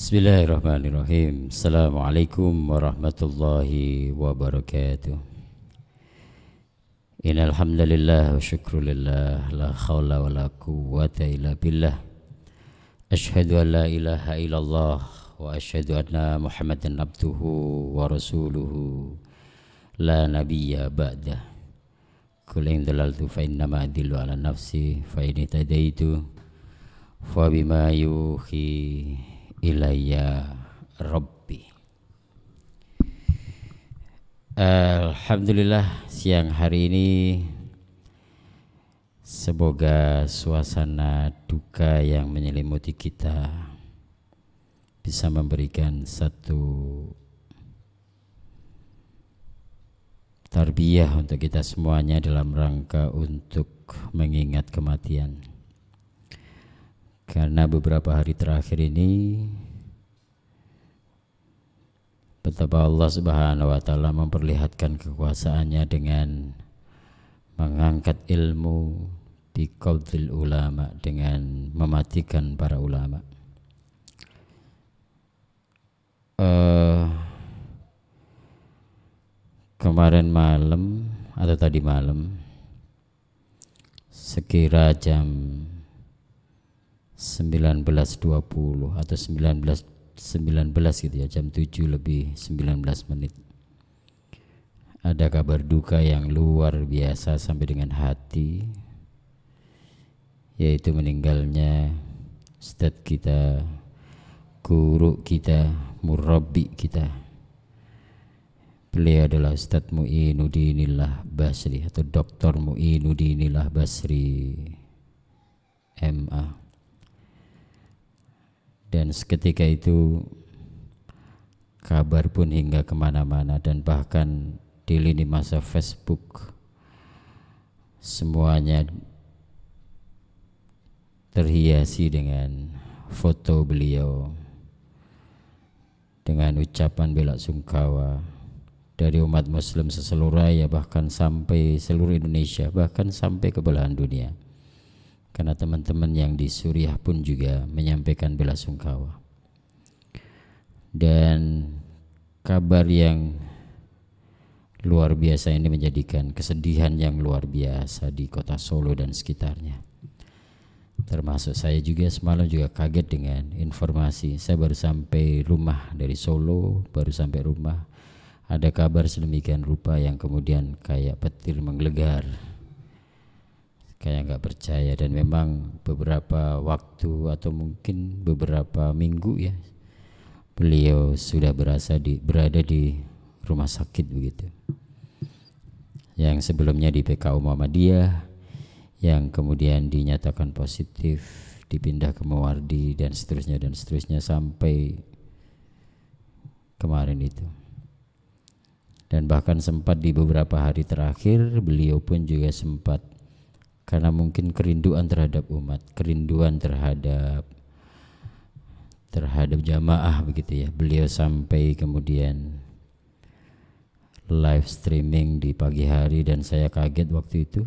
Bismillahirrahmanirrahim. Assalamualaikum warahmatullahi wabarakatuh. Innal hamdalillah wa syukrulillah la haula wala quwwata illa billah. Asyhadu an la ilaha illallah wa asyhadu anna Muhammadan abduhu wa rasuluhu la nabiyya ba'dah. Qul in dalaltu fa innama adillu ala nafsi fa in tadaitu fa bima yuhi ilayya Rabbi. Alhamdulillah, siang hari ini semoga suasana duka yang menyelimuti kita bisa memberikan satu tarbiyah untuk kita semuanya dalam rangka untuk mengingat kematian. Karena beberapa hari terakhir ini betapa Allah Subhanahu wa Ta'ala memperlihatkan kekuasaannya dengan mengangkat ilmu di qaudil ulama, dengan mematikan para ulama. Kemarin malam atau tadi malam sekira jam 19.20 atau 19 gitu ya, jam 7 lebih 19 menit, ada kabar duka yang luar biasa sampai dengan hati, yaitu meninggalnya ustadz kita, guru kita, murabbi kita. Beliau adalah Ustadz Mu'inuddinillah Basri atau Dr. Mu'inuddinillah Basri MA. Dan seketika itu kabar pun hingga kemana-mana, dan bahkan di lini masa Facebook semuanya terhiasi dengan foto beliau dengan ucapan bela sungkawa dari umat muslim seseluruh raya, bahkan sampai seluruh Indonesia, bahkan sampai ke belahan dunia. Karena teman-teman yang di Suriah pun juga menyampaikan bela sungkawa. Dan kabar yang luar biasa ini menjadikan kesedihan yang luar biasa di kota Solo dan sekitarnya. Termasuk saya juga semalam juga kaget dengan informasi. Saya baru sampai rumah dari Solo, baru sampai rumah, ada kabar sedemikian rupa yang kemudian kayak petir menggelegar, kayak nggak percaya. Dan memang beberapa waktu atau mungkin beberapa minggu ya, beliau sudah berada di rumah sakit begitu, yang sebelumnya di PKU Muhammadiyah, yang kemudian dinyatakan positif, dipindah ke Muwardi dan seterusnya sampai kemarin itu. Dan bahkan sempat di beberapa hari terakhir beliau pun juga sempat, karena mungkin kerinduan terhadap umat, kerinduan terhadap jamaah begitu ya, beliau sampai kemudian live streaming di pagi hari, dan saya kaget waktu itu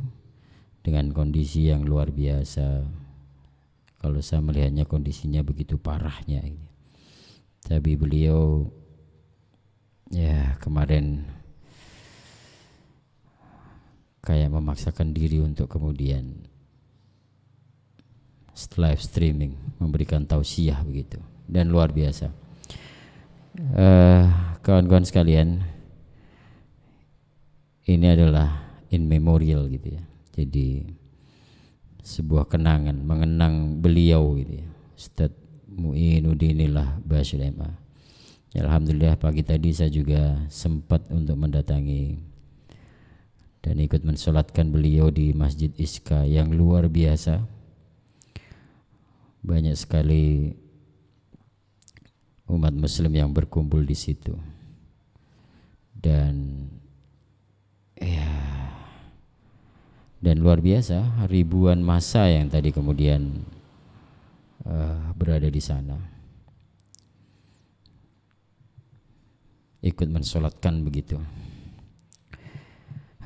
dengan kondisi yang luar biasa. Kalau saya melihatnya kondisinya begitu parahnya ini. Tapi beliau ya kemarin kayak memaksakan diri untuk kemudian live streaming, memberikan tausiah begitu, dan luar biasa. Kawan-kawan sekalian, ini adalah in memorial gitu ya, jadi sebuah kenangan mengenang beliau gitu ya, Ustadz Mu'inuddinillah Basri MA. Ya, alhamdulillah pagi tadi saya juga sempat untuk mendatangi dan ikut mensolatkan beliau di Masjid Iska yang luar biasa. Banyak sekali umat muslim yang berkumpul di situ, dan luar biasa ribuan massa yang tadi kemudian berada di sana, ikut mensolatkan begitu.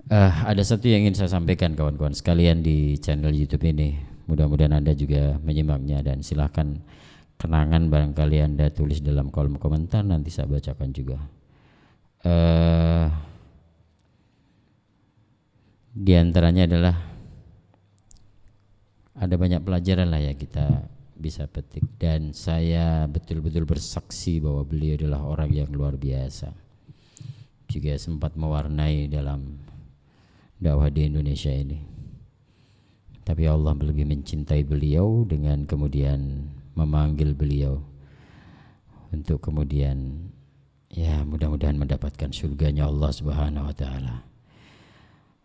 Ada satu yang ingin saya sampaikan kawan-kawan sekalian di channel YouTube ini. Mudah-mudahan Anda juga menyimaknya, dan silakan kenangan barangkali Anda tulis dalam kolom komentar, nanti saya bacakan juga. Di antaranya adalah ada banyak pelajaran lah ya kita bisa petik, dan saya betul-betul bersaksi bahwa beliau adalah orang yang luar biasa, juga sempat mewarnai dalam dakwah di Indonesia ini. Tapi Allah lebih mencintai beliau dengan kemudian memanggil beliau untuk kemudian ya mudah-mudahan mendapatkan surganya Allah Subhanahu wa taala.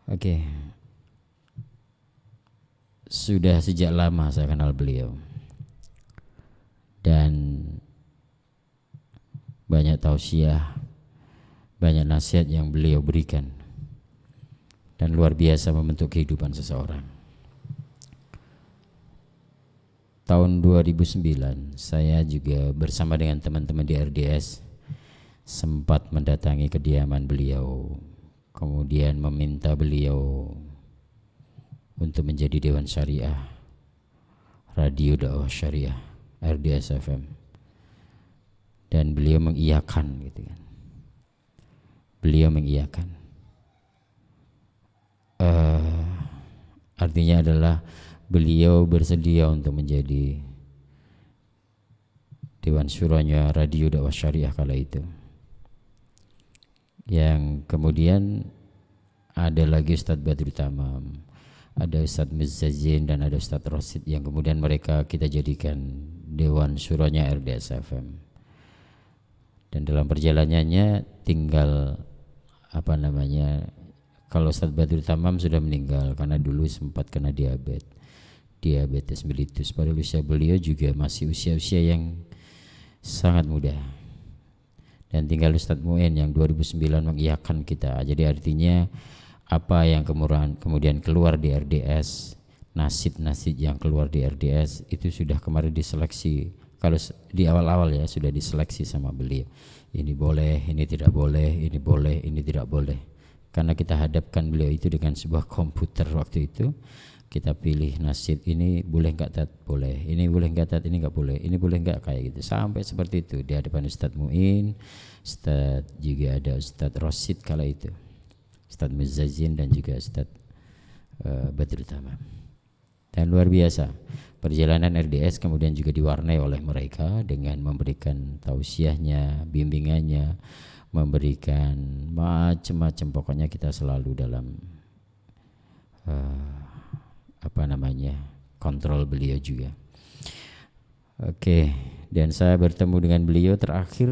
Oke. Sudah sejak lama saya kenal beliau, dan banyak tausiah, banyak nasihat yang beliau berikan, dan luar biasa membentuk kehidupan seseorang. Tahun 2009 saya juga bersama dengan teman-teman di RDS sempat mendatangi kediaman beliau, kemudian meminta beliau untuk menjadi Dewan Syariah Radio Dakwah Syariah RDS FM, dan beliau mengiyakan gitu kan. Beliau mengiyakan. Artinya adalah beliau bersedia untuk menjadi Dewan Syuranya Radio Dakwah Syariah kala itu. Yang kemudian ada lagi Ustadz Badrul Tamam, ada Ustadz Muzzazin, dan ada Ustadz Rosid yang kemudian mereka kita jadikan Dewan Syuranya RDS FM. Dan dalam perjalanannya tinggal kalau Ustadz Badrul Tamam sudah meninggal karena dulu sempat kena diabetes mellitus. Pada usia beliau juga masih usia-usia yang sangat muda. Dan tinggal Ustadz Mu'in yang 2009 mengiyakan kita. Jadi artinya apa yang kemudian keluar di RDS, nasib-nasib yang keluar di RDS itu sudah kemarin diseleksi. Kalau di awal-awal ya sudah diseleksi sama beliau. Ini boleh, ini tidak boleh, ini boleh, ini tidak boleh. Karena kita hadapkan beliau itu dengan sebuah komputer waktu itu. Kita pilih nasib, ini boleh enggak tat? Boleh. Ini boleh enggak tat? Ini enggak boleh. Ini boleh enggak? Kayak gitu. Sampai seperti itu di hadapan Ustadz Mu'in, Ustadz juga ada Ustadz Rosid kala itu, Ustadz Muzzazin, dan juga Ustadz Badrul Tamam. Dan luar biasa perjalanan RDS kemudian juga diwarnai oleh mereka dengan memberikan tausiahnya, bimbingannya, memberikan macam-macam. Pokoknya kita selalu dalam kontrol beliau juga. Oke, dan saya bertemu dengan beliau terakhir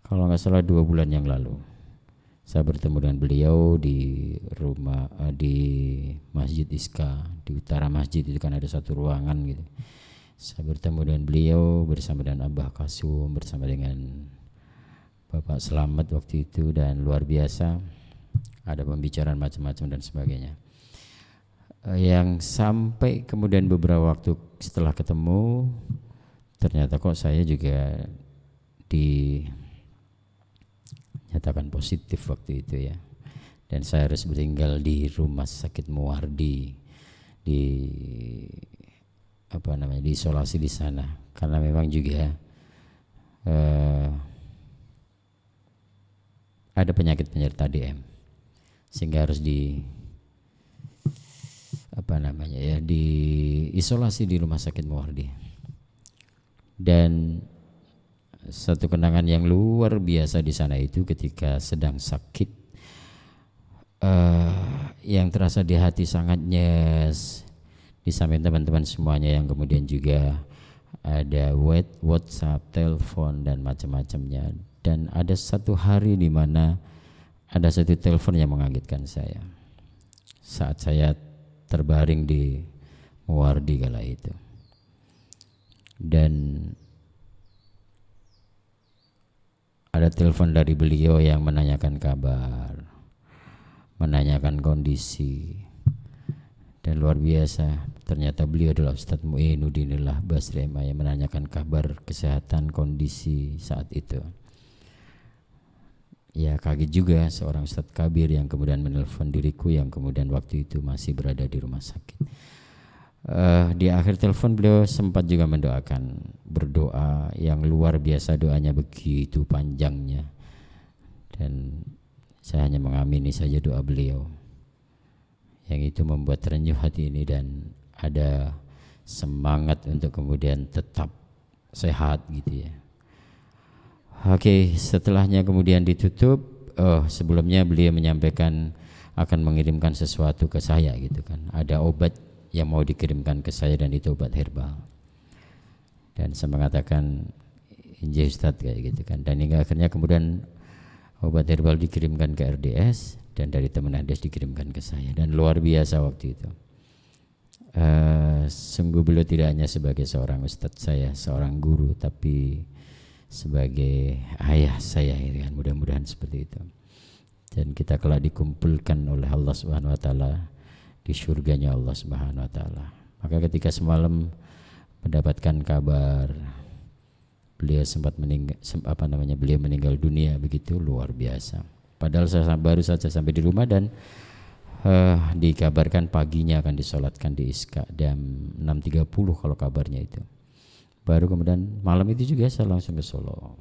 kalau nggak salah 2 bulan yang lalu. Saya bertemu dengan beliau di rumah di Masjid Iska, di utara masjid itu kan ada satu ruangan gitu. Saya bertemu dengan beliau bersama dengan Abah Kasum, bersama dengan Bapak Selamat waktu itu, dan luar biasa ada pembicaraan macam-macam dan sebagainya. Yang sampai kemudian beberapa waktu setelah ketemu ternyata kok saya juga dinyatakan positif waktu itu ya, dan saya harus tinggal di rumah sakit Muwardi diisolasi di sana karena memang juga ada penyakit penyerta DM sehingga harus diisolasi di rumah sakit Muwardi. Dan satu kenangan yang luar biasa di sana itu ketika sedang sakit, yang terasa di hati sangat nyes di samping teman-teman semuanya yang kemudian juga ada WhatsApp, telepon dan macam-macamnya. Dan ada satu hari di mana ada satu telepon yang mengagetkan saya saat saya terbaring di Muwardi kala itu. Dan ada telepon dari beliau yang menanyakan kabar, menanyakan kondisi, dan luar biasa ternyata beliau adalah Ustadz Mu'inuddinillah Basri yang menanyakan kabar kesehatan kondisi saat itu. Ya kaget juga seorang Ustadz Kabir yang kemudian menelpon diriku yang kemudian waktu itu masih berada di rumah sakit. Di akhir telepon beliau sempat juga mendoakan, berdoa yang luar biasa, doanya begitu panjangnya, dan saya hanya mengamini saja doa beliau, yang itu membuat terenyuh hati ini dan ada semangat untuk kemudian tetap sehat gitu ya. Oke, setelahnya kemudian ditutup. Sebelumnya beliau menyampaikan akan mengirimkan sesuatu ke saya gitu kan, ada obat yang mau dikirimkan ke saya dan itu obat herbal, dan saya mengatakan injil Ustaz kayak gitu kan, dan hingga akhirnya kemudian obat herbal dikirimkan ke RDS dan dari teman RDS dikirimkan ke saya, dan luar biasa waktu itu. Sungguh beliau tidak hanya sebagai seorang ustadz saya, seorang guru, tapi sebagai ayah saya gitu kan, mudah-mudahan seperti itu. Dan kita kelak dikumpulkan oleh Allah Subhanahu wa taala di surganya Allah Subhanahu wa taala. Maka ketika semalam mendapatkan kabar beliau sempat beliau meninggal dunia, begitu luar biasa. Padahal saya baru saja sampai di rumah dan dikabarkan paginya akan disolatkan di Isqa jam 6.30 kalau kabarnya itu. Baru kemudian malam itu juga saya langsung ke Solo,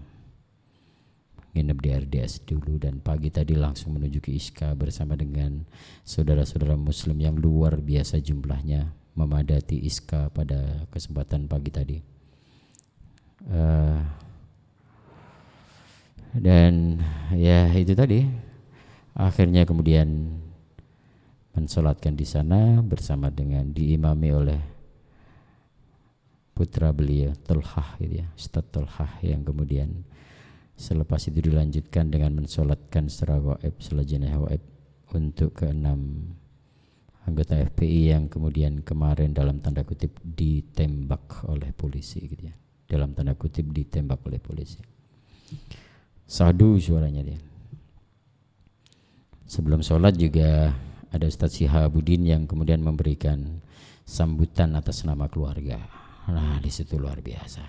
nginep di RDS dulu, dan pagi tadi langsung menuju ke Isqa bersama dengan saudara-saudara muslim yang luar biasa jumlahnya memadati Isqa pada kesempatan pagi tadi. Dan ya itu tadi, akhirnya kemudian mensolatkan di sana bersama dengan diimami oleh putra beliau Tolhah gitu ya, Ustaz Tolhah, yang kemudian selepas itu dilanjutkan dengan mensolatkan secara gaib, salat jenazah gaib untuk ke-6 anggota FPI yang kemudian kemarin dalam tanda kutip ditembak oleh polisi gitu ya, dalam tanda kutip ditembak oleh polisi. Sadu suaranya dia. Sebelum sholat juga ada Ustaz Sihabuddin yang kemudian memberikan sambutan atas nama keluarga. Nah, di situ luar biasa.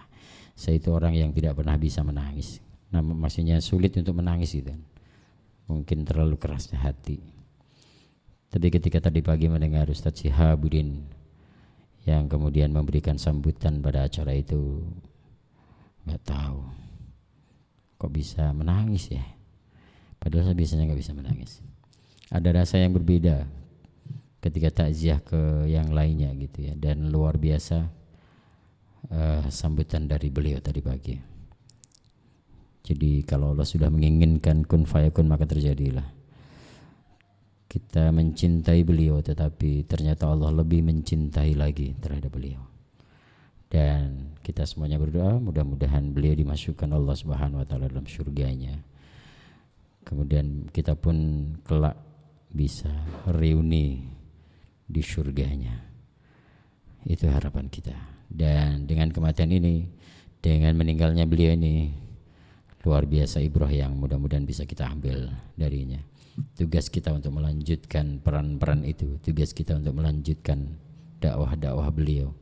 Saya itu orang yang tidak pernah bisa menangis. Nah, maksudnya sulit untuk menangis gitu. Mungkin terlalu kerasnya hati. Tapi ketika tadi pagi mendengar Ustaz Sihabuddin yang kemudian memberikan sambutan pada acara itu, nggak tahu kok bisa menangis ya. Padahal saya biasanya nggak bisa menangis. Ada rasa yang berbeda ketika takziah ke yang lainnya gitu ya, dan luar biasa sambutan dari beliau tadi pagi. Jadi kalau Allah sudah menginginkan kun fayakun, maka terjadilah. Kita mencintai beliau, tetapi ternyata Allah lebih mencintai lagi terhadap beliau. Dan kita semuanya berdoa mudah-mudahan beliau dimasukkan Allah Subhanahu wa taala dalam surganya. Kemudian kita pun kelak bisa reuni di surganya. Itu harapan kita. Dan dengan kematian ini, dengan meninggalnya beliau ini, luar biasa ibrah yang mudah-mudahan bisa kita ambil darinya. Tugas kita untuk melanjutkan peran-peran itu, tugas kita untuk melanjutkan dakwah-dakwah beliau.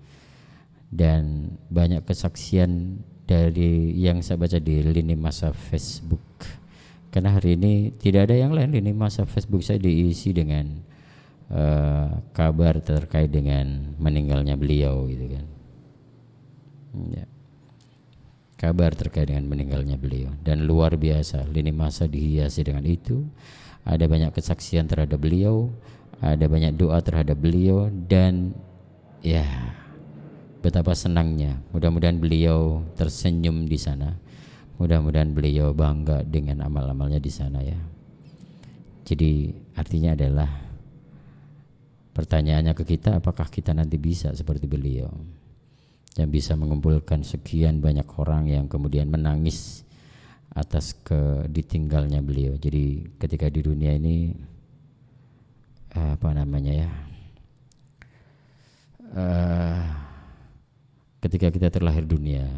Dan banyak kesaksian dari yang saya baca di lini masa Facebook, karena hari ini tidak ada yang lain, lini masa Facebook saya diisi dengan kabar terkait dengan meninggalnya beliau gitu kan ya. Kabar terkait dengan meninggalnya beliau, dan luar biasa lini masa dihiasi dengan itu. Ada banyak kesaksian terhadap beliau, ada banyak doa terhadap beliau, dan ya betapa senangnya. Mudah-mudahan beliau tersenyum di sana. Mudah-mudahan beliau bangga dengan amal-amalnya di sana ya. Jadi artinya adalah pertanyaannya ke kita, apakah kita nanti bisa seperti beliau yang bisa mengumpulkan sekian banyak orang yang kemudian menangis atas ditinggalnya beliau. Jadi ketika di dunia ini ketika kita terlahir dunia,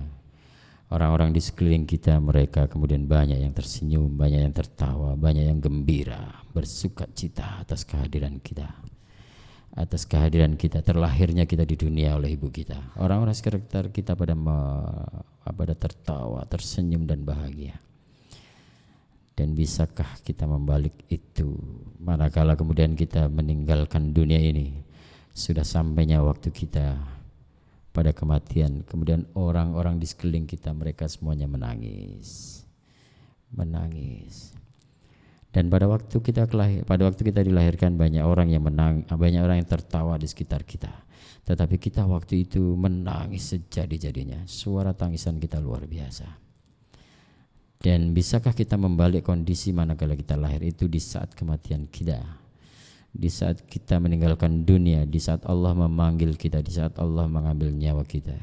orang-orang di sekeliling kita, mereka kemudian banyak yang tersenyum, banyak yang tertawa, banyak yang gembira, bersuka cita atas kehadiran kita. Atas kehadiran kita, terlahirnya kita di dunia oleh ibu kita. Orang-orang sekitar kita pada tertawa, tersenyum dan bahagia. Dan bisakah kita membalik itu manakala kemudian kita meninggalkan dunia ini sudah sampainya waktu kita pada kematian. Kemudian orang-orang di sekeliling kita, mereka semuanya menangis. Dan pada waktu kita dilahirkan, banyak orang yang banyak orang yang tertawa di sekitar kita. Tetapi kita waktu itu menangis sejadi-jadinya. Suara tangisan kita luar biasa. Dan bisakah kita membalik kondisi manakala kita lahir itu di saat kematian kita, di saat kita meninggalkan dunia, di saat Allah memanggil kita, di saat Allah mengambil nyawa kita.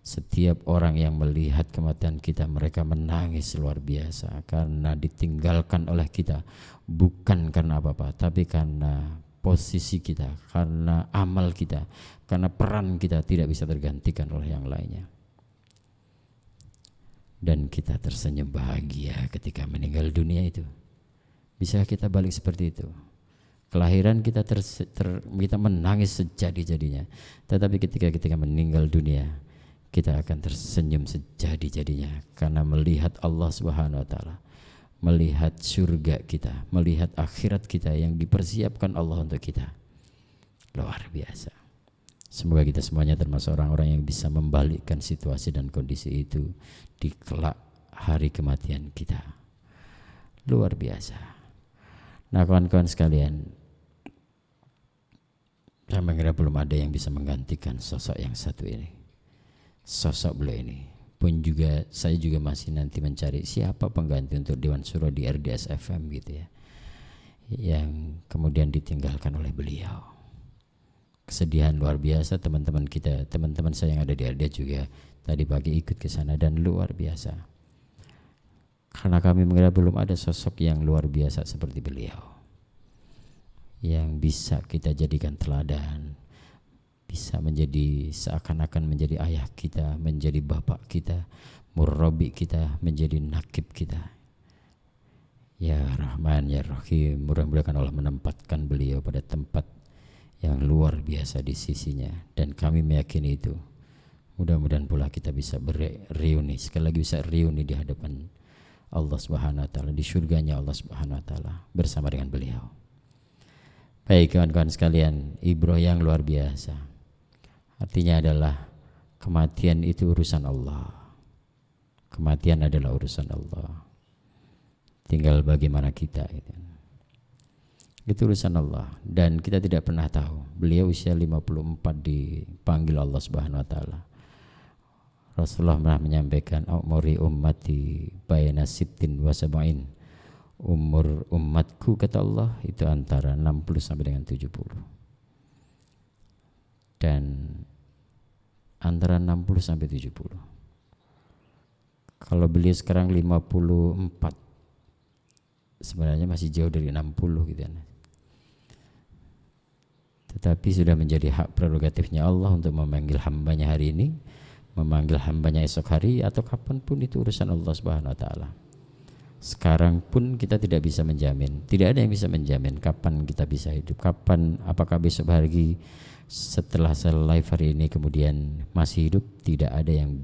Setiap orang yang melihat kematian kita, mereka menangis luar biasa karena ditinggalkan oleh kita, bukan karena apa-apa, tapi karena posisi kita, karena amal kita, karena peran kita tidak bisa tergantikan oleh yang lainnya. Dan kita tersenyum bahagia ketika meninggal dunia itu. Bisa kita balik seperti itu? Kelahiran kita kita menangis sejadi-jadinya, tetapi ketika meninggal dunia, kita akan tersenyum sejadi-jadinya karena melihat Allah Subhanahu wa taala, melihat surga kita, melihat akhirat kita yang dipersiapkan Allah untuk kita. Luar biasa. Semoga kita semuanya termasuk orang-orang yang bisa membalikkan situasi dan kondisi itu di kelak hari kematian kita. Luar biasa. Nah, kawan-kawan sekalian, saya mengira belum ada yang bisa menggantikan sosok yang satu ini. Sosok beliau ini pun juga, saya juga masih nanti mencari siapa pengganti untuk Dewan Syuro di RDS FM gitu ya, yang kemudian ditinggalkan oleh beliau. Kesedihan luar biasa. Teman-teman kita, teman-teman saya yang ada di RDS juga tadi pagi ikut ke sana dan luar biasa. Karena kami mengira belum ada sosok yang luar biasa seperti beliau, yang bisa kita jadikan teladan, bisa menjadi seakan-akan menjadi ayah kita, menjadi bapak kita, murabbi kita, menjadi nakib kita. Ya Rahman, Ya Rahim, mudah-mudahan Allah menempatkan beliau pada tempat yang luar biasa di sisinya, dan kami meyakini itu. Mudah-mudahan pula kita bisa bereuni, sekali lagi bisa reuni di hadapan Allah Subhanahu wa taala, di surganya Allah Subhanahu wa taala bersama dengan beliau. Baik kawan-kawan sekalian, ibroh yang luar biasa. Artinya adalah kematian itu urusan Allah. Kematian adalah urusan Allah. Tinggal bagaimana kita gitu. Itu urusan Allah, dan kita tidak pernah tahu. Beliau usia 54 dipanggil Allah Subhanahu wa taala. Rasulullah pernah menyampaikan, "Umuri ummati bayna sittin wa sab'in." Umur umatku, kata Allah, itu antara 60 sampai dengan 70. Dan antara 60 sampai 70. Kalau beliau sekarang 54, sebenarnya masih jauh dari 60 gitu kan. Tetapi sudah menjadi hak prerogatifnya Allah untuk memanggil hambanya hari ini, memanggil hambanya esok hari, atau kapanpun. Itu urusan Allah Subhanahu wa taala. Sekarang pun kita tidak bisa menjamin, tidak ada yang bisa menjamin kapan kita bisa hidup, kapan, apakah besok hari setelah live hari ini kemudian masih hidup. Tidak ada yang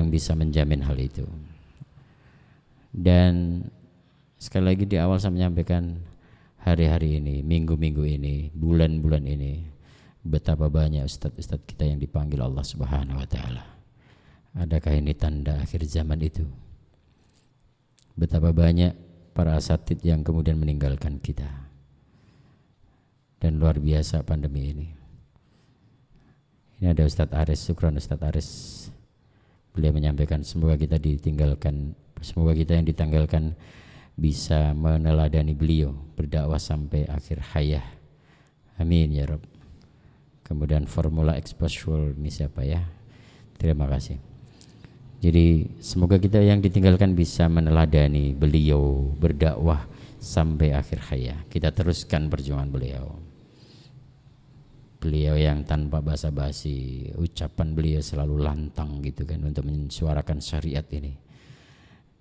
bisa menjamin hal itu. Dan sekali lagi di awal saya menyampaikan, hari-hari ini, minggu-minggu ini, bulan-bulan ini, betapa banyak ustadz-ustadz kita yang dipanggil Allah Subhanahu wa taala. Adakah ini tanda akhir zaman itu? Betapa banyak para asatid yang kemudian meninggalkan kita. Dan luar biasa pandemi ini. Ini ada Ustadz Aris, syukran Ustadz Aris. Beliau menyampaikan semoga kita yang ditanggalkan bisa meneladani beliau berdakwah sampai akhir hayat. Amin ya Rabb. Kemudian formula exposure ini siapa ya? Terima kasih. Jadi semoga kita yang ditinggalkan bisa meneladani beliau berdakwah sampai akhir hayat. Kita teruskan perjuangan beliau. Beliau yang tanpa basa-basi, ucapan beliau selalu lantang gitu kan untuk mensuarakan syariat ini.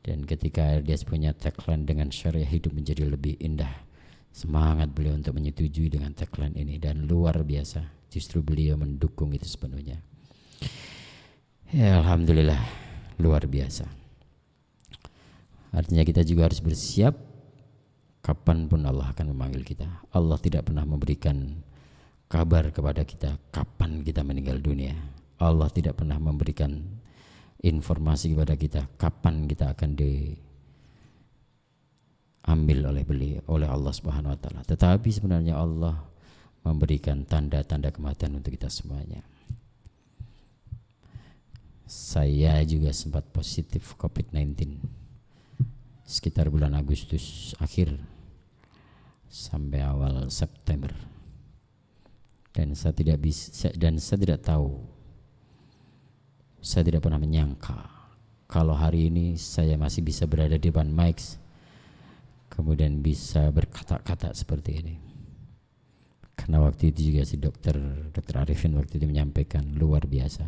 Dan ketika dia punya tagline dengan syariat hidup menjadi lebih indah, semangat beliau untuk menyetujui dengan tagline ini, dan luar biasa justru beliau mendukung itu sepenuhnya. Ya alhamdulillah, luar biasa. Artinya kita juga harus bersiap kapanpun Allah akan memanggil kita. Allah tidak pernah memberikan kabar kepada kita kapan kita meninggal dunia. Allah tidak pernah memberikan informasi kepada kita kapan kita akan diambil oleh Allah Subhanahu wa taala. Tetapi sebenarnya Allah memberikan tanda-tanda kematian untuk kita semuanya. Saya juga sempat positif COVID-19 sekitar bulan Agustus akhir sampai awal September, dan saya tidak tahu, saya tidak pernah menyangka kalau hari ini saya masih bisa berada di depan mic, kemudian bisa berkata-kata seperti ini. Karena waktu itu juga si dokter Arifin waktu itu menyampaikan luar biasa,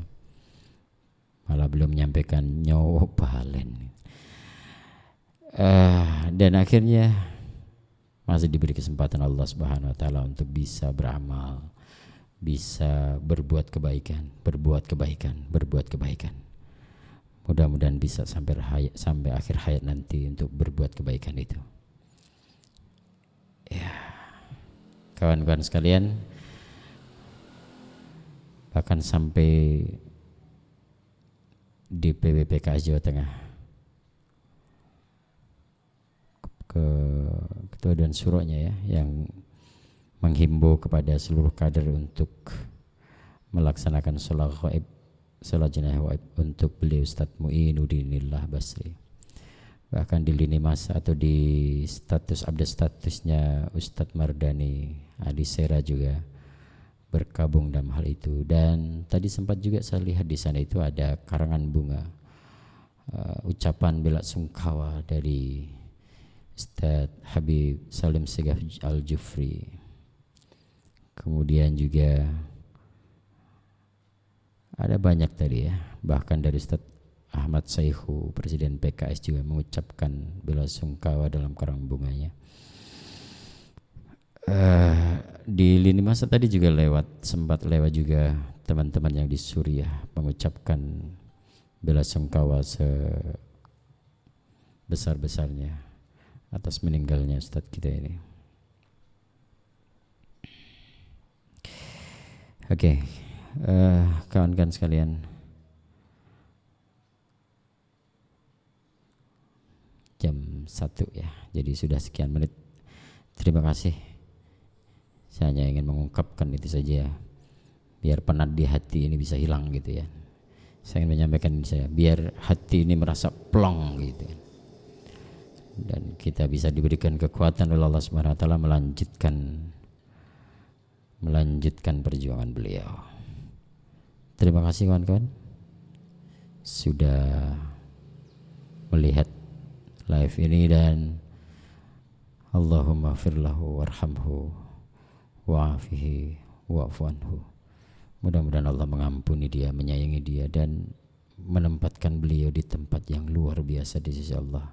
malah belum menyampaikan nyawa balen. Dan akhirnya masih diberi kesempatan Allah Subhanahu wa taala untuk bisa beramal, bisa berbuat kebaikan. Mudah-mudahan bisa sampai akhir hayat nanti untuk berbuat kebaikan itu. Ya, kawan-kawan sekalian, bahkan sampai di PBPKS Jawa Tengah, ke Ketua Dewan Syuronya ya, yang menghimbau kepada seluruh kader untuk melaksanakan sholat jenazah gaib untuk beliau Ustadz Mu'inuddinillah Basri. Bahkan di lini masa atau di update statusnya Ustadz Mardani Alisera juga bergabung dalam hal itu. Dan tadi sempat juga saya lihat di sana itu ada karangan bunga, ucapan bela sungkawa dari Ustadz Habib Salim Segaf Al-Jufri. Kemudian juga ada banyak tadi ya, bahkan dari Ustadz Ahmad Saihu, Presiden PKS juga mengucapkan bela sungkawa dalam karangan bunganya. Di lini masa tadi juga sempat lewat juga teman-teman yang di Suriah mengucapkan bela sungkawa sebesar-besarnya atas meninggalnya Ustadz kita ini. Oke, kawan-kawan sekalian, jam 1 ya, jadi sudah sekian menit. Terima kasih. Saya hanya ingin mengungkapkan itu saja, biar penat di hati ini bisa hilang gitu ya. Saya ingin menyampaikan ini saja, biar hati ini merasa plong gitu ya, dan kita bisa diberikan kekuatan oleh Allah Subhanahu wa taala melanjutkan perjuangan beliau. Terima kasih kawan-kawan sudah melihat live ini, dan Allahumma firlahu warhamhu wa'afihi wa'fu anhu. Mudah-mudahan Allah mengampuni dia, menyayangi dia, dan menempatkan beliau di tempat yang luar biasa di sisi Allah,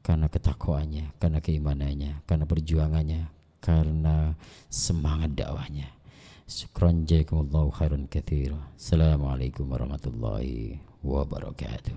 karena ketakwaannya, karena keimanannya, karena perjuangannya, karena semangat dakwahnya. Syukran jazakumullahu khairan katsira. Assalamualaikum warahmatullahi wabarakatuh.